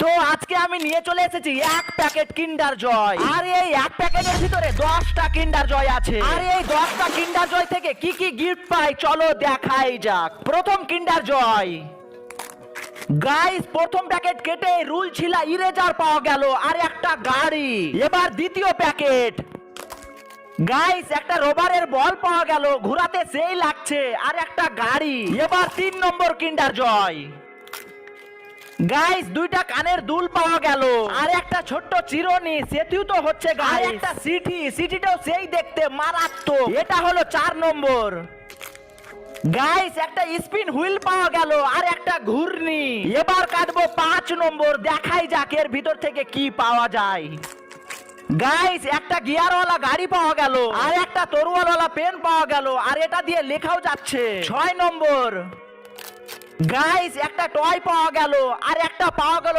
তো আজকে আমি নিয়ে চলে এসেছি এক প্যাকেট কিন্ডার জয়। আর এই এক প্যাকেটের ভিতরে 10টা কিন্ডার জয় আছে। আর এই 10টা কিন্ডার জয় থেকে কি কি গিফট পাই চলো দেখাই যাক। প্রথম কিন্ডার জয়, গাইস প্রথম প্যাকেট কেটে রুল ছিলা ইরেজার পাওয়া গেল আর একটা গাড়ি। এবার দ্বিতীয় প্যাকেট, গাইস একটা রবারের বল পাওয়া গেল, ঘোরাতে সেই লাগছে আর একটা গাড়ি। এবার 3 নম্বর কিন্ডার জয়, গাইস দুইটা কানের দুল পাওয়া গেল আর একটা ছোট্ট চিরুনি, সেটিও তো হচ্ছে গাইস একটা সিটিটাও সেই দেখতে মারাত্মক। এটা হলো 4 নম্বর। গাইস একটা স্পিন হুইল পাওয়া গেল আর একটা ঘূর্ণি। এবার কাটবো 5 নম্বর, দেখাই যাক এর ভিতর থেকে কি পাওয়া যায়। গাইস একটা গিয়ারওয়ালা গাড়ি পাওয়া গেল আর একটা তরোয়ালওয়ালা পেন পাওয়া গেল আর এটা দিয়ে লেখাও যাচ্ছে। 6 নম্বর, গাইস একটা টয় পাওয়া গেল আর একটা পাওয়া গেল